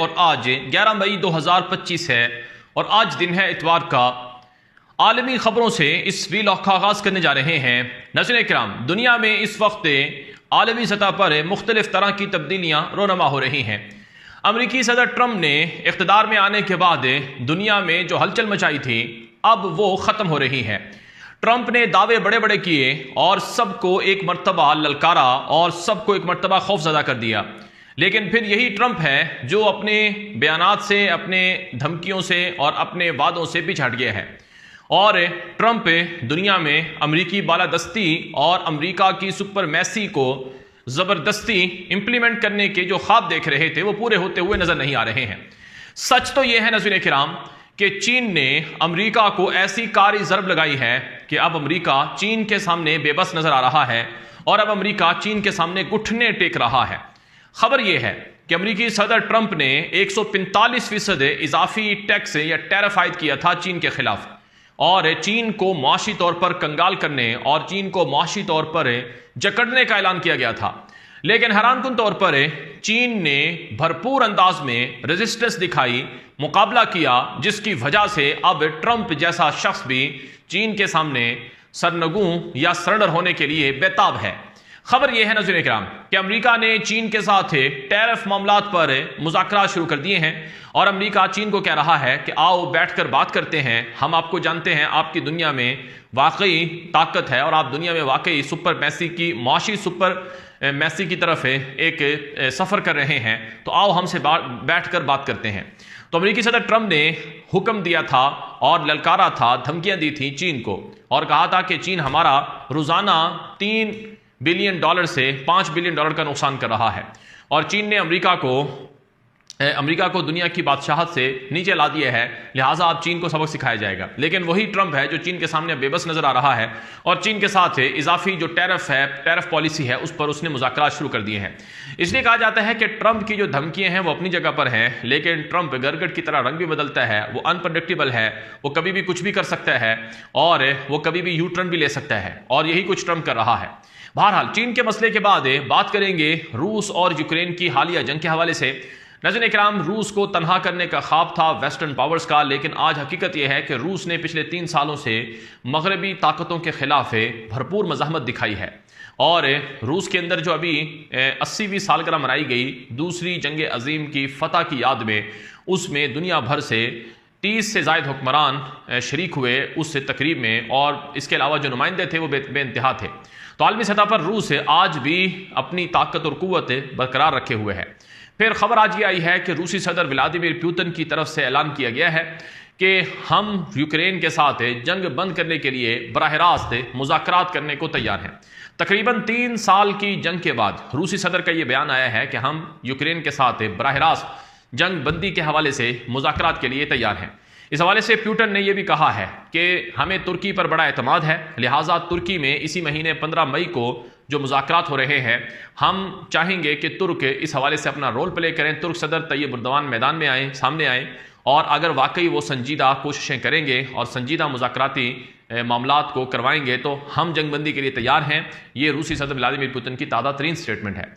और आज 11 मई 2025 है और आज दिन है इतवार का। आलमी खबरों से इस वीलॉग का आगाज करने जा रहे हैं। नाज़रीन किराम, दुनिया में इस वक्त आलमी सतह पर मुख्तलिफ तरह की तब्दीलियाँ रोनमा हो रही हैं। अमरीकी सदर ट्रंप ने इख्तिदार में आने के बाद दुनिया में जो हलचल मचाई थी अब वो ख़त्म हो रही है। ट्रंप ने दावे बड़े बड़े किए और सबको एक मर्तबा ललकारा और सबको एक मर्तबा खौफज़दा कर दिया। लेकिन फिर यही ट्रंप है जो अपने बयानात से, अपने धमकियों से और अपने वादों से पीछे हट गया है। और ट्रंप दुनिया में अमरीकी बालादस्ती और अमरीका की सुपरमैसी को ज़बरदस्ती इम्प्लीमेंट करने के जो ख्वाब देख रहे थे वो पूरे होते हुए नज़र नहीं आ रहे हैं। सच तो यह है नाज़रीन किराम कि चीन ने अमरीका को ऐसी कारी ज़रब लगाई है कि अब अमरीका चीन के सामने बेबस नज़र आ रहा है और अब अमरीका चीन के सामने घुटने टेक रहा है। खबर यह है कि अमरीकी सदर ट्रंप ने 145% इजाफी टैक्स या टैरिफ आयद किया था चीन के खिलाफ और चीन को मुआशी तौर पर कंगाल करने और चीन को मुआशी तौर पर जकड़ने का ऐलान किया गया था। लेकिन हैरानकुन तौर पर चीन ने भरपूर अंदाज में रेजिस्टेंस दिखाई, मुकाबला किया, जिसकी वजह से अब ट्रंप जैसा शख्स भी चीन के सामने सरनगू या सरेंडर होने के लिए बेताब है। खबर यह है नाज़रीन किराम कि अमेरिका ने चीन के साथ टैरिफ मामलात पर मुज़ाकरात शुरू कर दिए हैं और अमेरिका चीन को कह रहा है कि आओ बैठकर बात करते हैं। हम आपको जानते हैं, आपकी दुनिया में वाकई ताकत है और आप दुनिया में वाकई सुपर मैसी की मुआशी सुपर मैसी की तरफ एक सफ़र कर रहे हैं, तो आओ हमसे बैठकर बात करते हैं। तो अमेरिकी सदर ट्रंप ने हुक्म दिया था और ललकारा था, धमकियां दी थी चीन को और कहा था कि चीन हमारा रोज़ाना $3 बिलियन से $5 बिलियन का नुकसान कर रहा है और चीन ने अमेरिका को दुनिया की बादशाहत से नीचे ला दिया है, लिहाजा अब चीन को सबक सिखाया जाएगा। लेकिन वही ट्रंप है जो चीन के सामने बेबस नजर आ रहा है और चीन के साथ इजाफी जो टैरिफ पॉलिसी है उस पर उसने मुज़ाकरात शुरू कर दिए हैं। इसलिए कहा जाता है कि ट्रंप की जो धमकियां हैं वो अपनी जगह पर हैं, लेकिन ट्रंप गरगट की तरह रंग भी बदलता है, वो अनप्रडिक्टेबल है, वो कभी भी कुछ भी कर सकता है और वो कभी भी यू टर्न भी ले सकता है और यही कुछ ट्रंप कर रहा है। बहरहाल चीन के मसले के बाद बात करेंगे रूस और यूक्रेन की हालिया जंग के हवाले से। नाज़रीन इकराम, रूस को तनहा करने का ख्वाब था वेस्टर्न पावर्स का, लेकिन आज हकीकत यह है कि रूस ने पिछले 3 सालों से मगरबी ताकतों के खिलाफ भरपूर मज़ाहमत दिखाई है और रूस के अंदर जो अभी 80वीं सालगिरह मनाई गई दूसरी जंग अजीम की फतह की याद में, उसमें दुनिया भर से 30 से ज़ायद हुक्मरान शरीक हुए उस तकरीब में और इसके अलावा जो नुमाइंदे थे वो बेइंतहा थे। तो आलमी सतह पर रूस आज भी अपनी ताकत और कुव्वत बरकरार रखे हुए है। फिर खबर आज ये आई है कि रूसी सदर व्लादिमीर पुतिन की तरफ से ऐलान किया गया है कि हम यूक्रेन के साथ जंग बंद करने के लिए बराह रास्त मुज़ाकरात करने को तैयार हैं। तकरीबन 3 साल की जंग के बाद रूसी सदर का ये बयान आया है कि हम यूक्रेन के साथ बराह रास्त जंग बंदी के हवाले से मुज़ाकरात के लिए तैयार हैं। इस हवाले से पुतिन ने यह भी कहा है कि हमें तुर्की पर बड़ा एतमाद है, लिहाजा तुर्की में इसी महीने 15 मई को जो मुज़ाकरात हो रहे हैं हम चाहेंगे कि तुर्क इस हवाले से अपना रोल प्ले करें। तुर्क सदर तैयब उर्दवान मैदान में आए, सामने आए और अगर वाकई वो संजीदा कोशिशें करेंगे और संजीदा मुज़ाकराती मामलात को करवाएंगे तो हम जंगबंदी के लिए तैयार हैं। ये रूसी सदर व्लादिमीर पुतिन की ताज़ा तरीन स्टेटमेंट है।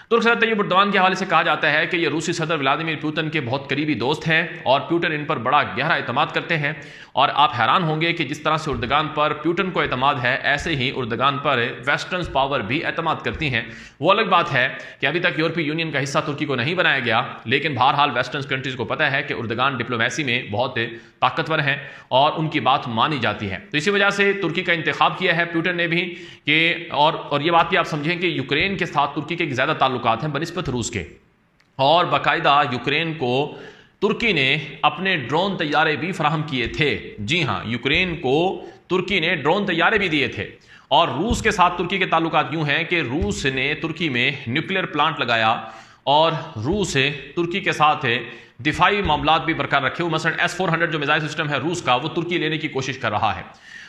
तुर्क सदर तैयब उर्दवान के हवाले से कहा जाता है कि ये रूसी सदर व्लादिमीर पुतिन के बहुत करीबी दोस्त हैं और पुतिन इन पर बड़ा गहरा एतमाद करते हैं और आप हैरान होंगे कि जिस तरह से उर्दगान पर पुतिन को एतमाद है ऐसे ही उर्दगान पर वेस्टर्न पावर भी एतमाद करती हैं। वो अलग बात है कि अभी तक यूरोपीय यूनियन का हिस्सा तुर्की को नहीं बनाया गया, लेकिन बहरहाल वेस्टर्न कंट्रीज को पता है कि उर्दगान डिप्लोमेसी में बहुत ताकतवर हैं और उनकी बात मानी जाती है। तो इसी वजह से तुर्की का इंतखाब किया है पुतिन ने भी कि और ये बात भी आप समझें कि यूक्रेन के साथ तुर्की के ज़्यादा ताल्लुकात हैं बनिस्बत रूस के और बाकायदा यूक्रेन को तुर्की ने अपने ड्रोन तैयारे भी फराहम किए थे। जी हाँ, यूक्रेन को तुर्की ने ड्रोन तैयारे भी दिए थे। और रूस के साथ तुर्की के ताल्लुकात यूं हैं कि रूस ने तुर्की में न्यूक्लियर प्लांट लगाया और रूस तुर्की के साथ दिफाई मामलात भी बरकरार रखे हुए। मसलन S-400 जो मिसाइल सिस्टम है रूस का, वो तुर्की लेने की कोशिश कर रहा है।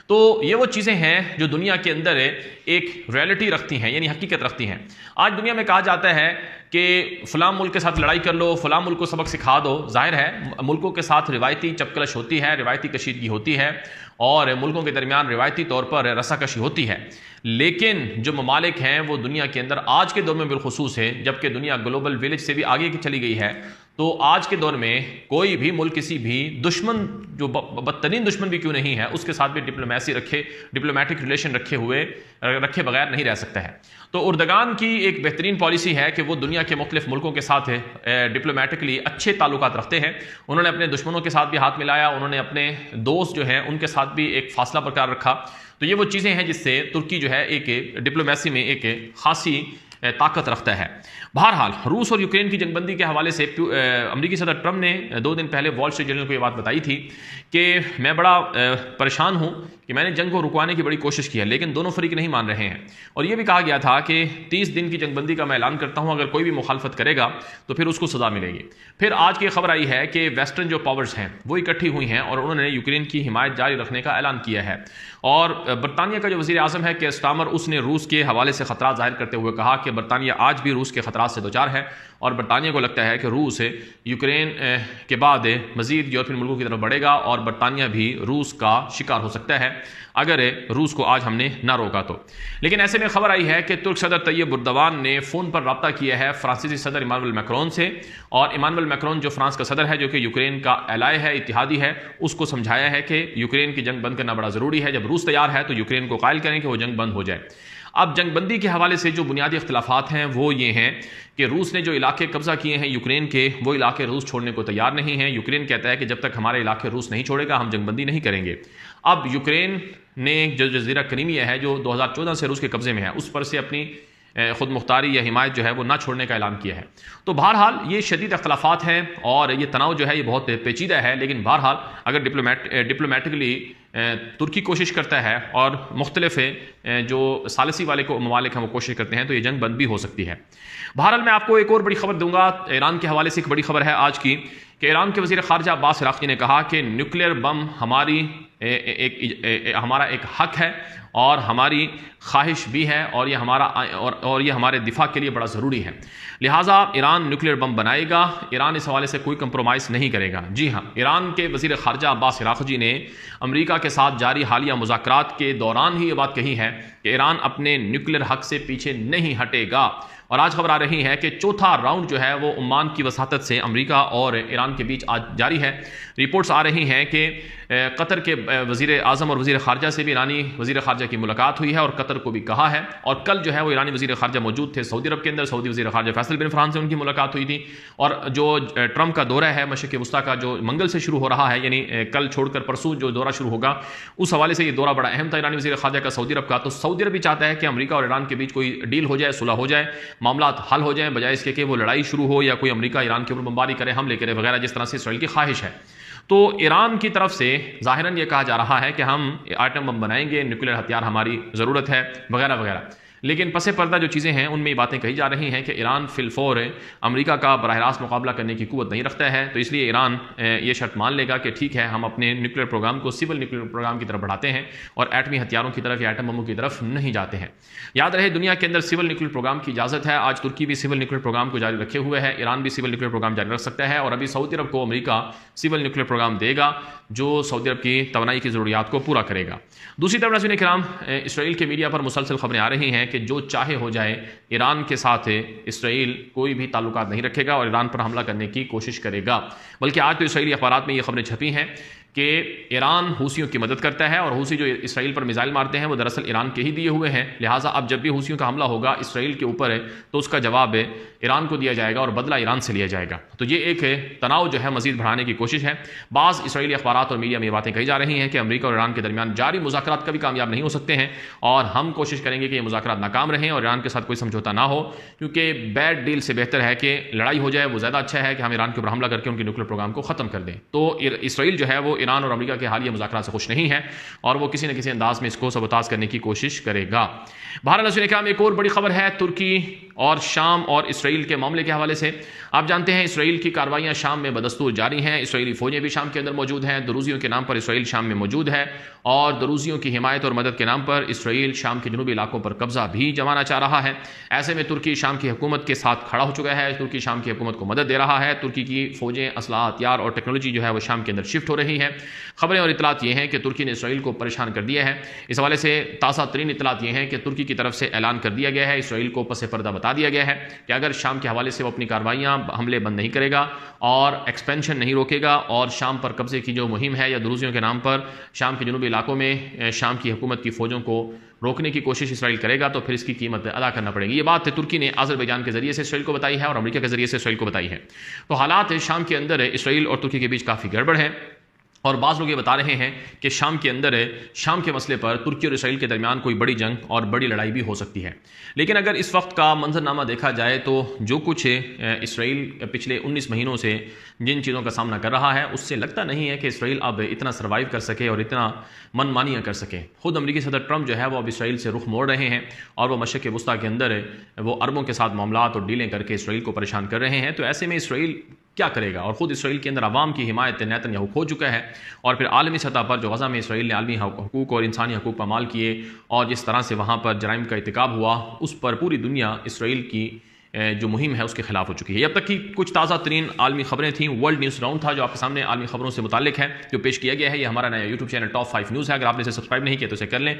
तो ये वो चीज़ें हैं जो दुनिया के अंदर एक रियलिटी रखती हैं, यानी हकीकत रखती हैं। आज दुनिया में कहा जाता है कि फ़लाँ मुल्क के साथ लड़ाई कर लो, फ़लाँ मुल्क को सबक सिखा दो। जाहिर है मुल्कों के साथ रिवायती चपकलश होती है, रिवायती कशीदगी होती है और मुल्कों के दरमियान रिवायती तौर पर रस्साकशी होती है। लेकिन जो ममालिक हैं वो दुनिया के अंदर आज के दौर में बिलखुसूस है, जबकि दुनिया ग्लोबल विलेज से भी आगे की चली गई है, तो आज के दौर में कोई भी मुल्क किसी भी दुश्मन, जो बदतरीन दुश्मन भी क्यों नहीं है, उसके साथ भी डिप्लोमेटिक रिलेशन रखे बगैर नहीं रह सकता है। तो उर्दगान की एक बेहतरीन पॉलिसी है कि वो दुनिया के मुख्तलिफ मुल्कों के साथ डिप्लोमेटिकली अच्छे ताल्लुकात रखते हैं। उन्होंने अपने दुश्मनों के साथ भी हाथ मिलाया, उन्होंने अपने दोस्त जो हैं उनके साथ भी एक फासला बरकरार रखा। तो ये वो चीज़ें हैं जिससे तुर्की जो है एक डिप्लोमेसी में एक खासी ताकत रखता है। बहरहाल रूस और यूक्रेन की जंगबंदी के हवाले से अमेरिकी सदर ट्रंप ने 2 दिन पहले वॉल स्ट्रीट जर्नल को ये बात बताई थी कि मैं बड़ा परेशान हूँ कि मैंने जंग को रुकवाने की बड़ी कोशिश की है, लेकिन दोनों फरीक नहीं मान रहे हैं। और ये भी कहा गया था कि 30 दिन की जंगबंदी का मैं ऐलान करता हूँ, अगर कोई भी मुखालफत करेगा तो फिर उसको सज़ा मिलेगी। फिर आज की खबर आई है कि वेस्टर्न जो पावर्स हैं वो इकट्ठी हुई हैं और उन्होंने यूक्रेन की हिमायत जारी रखने का ऐलान किया है। और बरतानिया का जो वज़ीर आज़म है केयर स्टारमर, उसने रूस के हवाले से खतरा जाहिर करते हुए कहा कि बरतानिया आज भी रूस के खतरात से दोचार है और बरतानिया को लगता है कि रूस यूक्रेन के बाद मज़ीद यूरोपियन मुल्कों की तरफ बढ़ेगा और बरतानिया भी रूस का शिकार हो सकता है अगर रूस को आज हमने ना रोका तो। लेकिन ऐसे में खबर आई है कि तुर्क सदर तैयब एर्दोगान ने फ़ोन पर रब्ता किया है फ्रांसीसी सदर इमानुएल मैक्रोन से, और इमानुएल मैक्रोन जो फ्रांस का सदर है, जो कि यूक्रेन का एलाय है, इत्तेहादी है, उसको समझाया है कि यूक्रेन की जंग बंद करना बड़ा ज़रूरी है। जब रूस तैयार है तो यूक्रेन को कायल करें कि वो जंग बंद हो जाए। अब जंगबंदी के हवाले से जो बुनियादी इख्तिलाफात हैं वो ये हैं कि रूस ने जो इलाके कब्जा किए हैं यूक्रेन के, वो इलाके रूस छोड़ने को तैयार नहीं है। यूक्रेन कहता है कि जब तक हमारे इलाके रूस नहीं छोड़ेगा हम जंगबंदी नहीं करेंगे। अब यूक्रेन ने जो जज़ीरा क्रीमिया है जो 2014 से रूस के कब्जे में है, उस पर से अपनी खुद मुख्तारी या हिमायत जो है वो ना छोड़ने का ऐलान किया है। तो बहरहाल ये शदीद अख्तिलाफ़ात हैं और ये तनाव जो है ये बहुत पेचीदा है। लेकिन बहरहाल अगर डिप्लोमेटिकली तुर्की कोशिश करता है और मुख्तलिफ जो सालसी वाले को ममालिक हैं वो कोशिश करते हैं तो ये जंग बंद भी हो सकती है। बहरहाल मैं आपको एक और बड़ी खबर दूंगा। ईरान के हवाले से एक बड़ी खबर है आज की कि ईरान के वज़ीर ख़ारजा अब्बास अराग़ची ने कहा कि न्यूक्लियर बम हमारा एक हक है और हमारी ख्वाहिश भी है और ये हमारे दिफा के लिए बड़ा ज़रूरी है। लिहाजा ईरान न्यूक्लियर बम बनाएगा, ईरान इस हवाले से कोई कंप्रोमाइज़ नहीं करेगा। जी हाँ, ईरान के वज़ीर ख़ारजा अब्बास अराग़ची ने अमेरिका के साथ जारी हालिया मुज़ाकरात के दौरान ही ये बात कही है कि ईरान अपने न्यूक्लियर हक से पीछे नहीं हटेगा। और आज खबर आ रही है कि चौथा राउंड जो है वो ओमान की वसाहत से अमेरिका और ईरान के बीच आज जारी है। रिपोर्ट्स आ रही हैं कि कतर के वज़ीर आज़म और वज़ीर ख़ारजा से भी ईरानी वज़ीर ख़ारजा की मुलाकात हुई है और कतर को भी कहा है। और कल जो है वो ईरानी वज़ीर ख़ारजा मौजूद थे सऊदी अरब के अंदर, सऊदी वज़ीर ख़ारजा फैसल बिन फरहान से उनकी मुलाकात हुई थी। और जो ट्रंप का दौरा है मशरिक़ वस्ता का, जो मंगल से शुरू हो रहा है, यानी कल छोड़कर परसों जो दौरा शुरू होगा, उस हवाले से ये दौरा बड़ा अहम था ईरानी वज़ीर ख़ारजा का सऊदी अरब का। तो सऊदी अरब भी चाहता है कि अमेरिका और ईरान के बीच कोई डील हो जाए, सुलह हो जाए, मामला हल हो जाए, बजाय इसके कि वो लड़ाई शुरू हो या कोई अमेरिका ईरान के ऊपर बमबारी करे, हमले करे वगैरह, जिस तरह से इसराइल की ख्वाहिश है। तो ईरान की तरफ से ज़ाहिरन ये कहा जा रहा है कि हम आइटम बम बनाएंगे, न्यूक्लियर हथियार हमारी ज़रूरत है वगैरह वगैरह। लेकिन पसे पर्दा जो चीज़ें हैं उनमें ये बातें कही जा रही हैं कि ईरान फिलफौर अमेरिका का बराह रास्त मुकाबला करने की कुव्वत नहीं रखता है। तो इसलिए ईरान ये शर्त मान लेगा कि ठीक है, हम अपने न्यूक्लियर प्रोग्राम को सिविल न्यूक्लियर प्रोग्राम की तरफ बढ़ाते हैं और एटमी हथियारों की तरफ या एटम बमों की तरफ नहीं जाते हैं। याद रहे, दुनिया के अंदर सिविल न्यूक्लियर प्रोग्राम की इजाज़त है। आज तुर्की भी सिविल न्यूक्लियर प्रोग्राम को जारी रखे हुए है, ईरान भी सिविल न्यूक्लियर प्रोग्राम जारी रख सकता है और अभी सऊदी अरब को अमेरिका सिविल न्यूक्लियर प्रोग्राम देगा जो सऊदी अरब की तवानाई की ज़रूरियात को पूरा करेगा। दूसरी तरफ नाज़रीन किराम, इसराइल के मीडिया पर मुसलसल खबरें आ रही हैं कि जो चाहे हो जाए, ईरान के साथ इसराइल कोई भी ताल्लुकात नहीं रखेगा और ईरान पर हमला करने की कोशिश करेगा। बल्कि आज तो इसराइली अखबारात में ये खबरें छपी हैं कि ईरान हूसियों की मदद करता है और हूसी जो इसराइल पर मिसाइल मारते हैं वो दरअसल ईरान के ही दिए हुए हैं। लिहाजा अब जब भी हूसियों का हमला होगा इसराइल के ऊपर तो उसका जवाब ईरान को दिया जाएगा और बदला ईरान से लिया जाएगा। तो ये एक तनाव जो है मजीद बढ़ाने की कोशिश है। बाज़ इसराइली अखबारात और मीडिया में ये बातें कही जा रही हैं कि अमेरिका और ईरान के दरमियान जारी मुज़ाकरात कभी कामयाब नहीं हो सकते हैं और हम कोशिश करेंगे कि ये मुज़ाकरात नाकाम रहें और ईरान के साथ कोई समझौता ना हो, क्योंकि बैड डील से बेहतर है कि लड़ाई हो जाए। वो ज़्यादा अच्छा है कि हम ईरान के ऊपर हमला करके उनके न्यूक्लियर प्रोग्राम को ख़त्म कर दें। तो इसराइल जो है वो ईरान और अमेरिका के हालिया मुज़ाकरात से खुश नहीं है और वो किसी न किसी अंदाज में इसको सबताज करने की कोशिश करेगा। बहरहाल एक और बड़ी खबर है तुर्की और शाम और इसराइल के मामले के हवाले से। आप जानते हैं इसराइल की कार्रवाइयाँ शाम में बदस्तूर जारी हैं। इसराइली फ़ौजें भी शाम के अंदर मौजूद हैं। दरूजियों के नाम पर इसराइल शाम में मौजूद है और दरूजियों की हिमायत और मदद के नाम पर इसराइल शाम के जनूबी इलाकों पर कब्जा भी जमाना चाह रहा है। ऐसे में तुर्की शाम की हुकूमत के साथ खड़ा हो चुका है। तुर्की शाम की हुकूमत को मदद दे रहा है। तुर्की की फ़ौजें, असलाह, हथियार और टेक्नोलॉजी जो है वो शाम के अंदर शिफ्ट हो रही है हैं। खबरें और इतलात ये हैं कि तुर्की ने इसराइल को परेशान कर दिया है। इस हवाले से ताज़ा तरीन इतलात ये हैं कि तुर्की की तरफ से ऐलान कर दिया गया है, इसराइल को पस पर्दा बता दिया गया है कि अगर शाम के हवाले से वो अपनी कार्रवाइयाँ हमले बंद नहीं करेगा और एक्सपेंशन नहीं रोकेगा और शाम पर कब्जे की जो मुहिम है या दुरूजियों के नाम पर शाम के जनूबी इलाकों में शाम की हुकूमत की फ़ौजों को रोकने की कोशिश इसराइल करेगा तो फिर इसकी कीमत अदा करना पड़ेगी। ये बात तुर्की ने अज़रबैजान के जरिए से इसराइल को बताई है और अमेरिका के जरिए से इसराइल को बताई है। तो हालात शाम के अंदर इसराइल और तुर्की के बीच काफ़ी गड़बड़ है और बाज़ लोग ये बता रहे हैं कि शाम के अंदर शाम के मसले पर तुर्की और इसराइल के दरमियान कोई बड़ी जंग और बड़ी लड़ाई भी हो सकती है। लेकिन अगर इस वक्त का मंजरनामा देखा जाए तो जो कुछ इसराइल पिछले 19 महीनों से जिन चीज़ों का सामना कर रहा है उससे लगता नहीं है कि इसराइल अब इतना सर्वाइव कर सके और इतना मनमानियाँ कर सके। खुद अमेरिकी सदर ट्रंप जो है वो अब इसराइल से रुख मोड़ रहे हैं और वो मशरक़ वस्ता के अंदर वो अरबों के साथ मामलात और डीलें करके इसराइल को परेशान कर रहे हैं। तो ऐसे में इसराइल क्या करेगा और ख़ुद इसराइल के अंदर अवाम की हिमायत नेतन्याहू खो चुका है और फिर आलमी सतह पर जो गज़ा में इसराइल ने आलमी हकूक़ और इंसानी हकूक़ पामाल किए और जिस तरह से वहाँ पर जराइम का इर्तिकाब हुआ उस पर पूरी दुनिया इसराइल की जो मुहिम है उसके खिलाफ हो चुकी है। अब तक की कुछ ताज़ा तरीन आलमी खबरें थीं। वर्ल्ड न्यूज़ राउंड था जो आपके सामने आलमी खबरों से मुताल्लिक है जो पेश किया गया है। ये हमारा नया यूट्यूब चैनल टॉप 5 न्यूज़ है। अगर आपने इसे सब्सक्राइब नहीं किया तो इसे कर लें।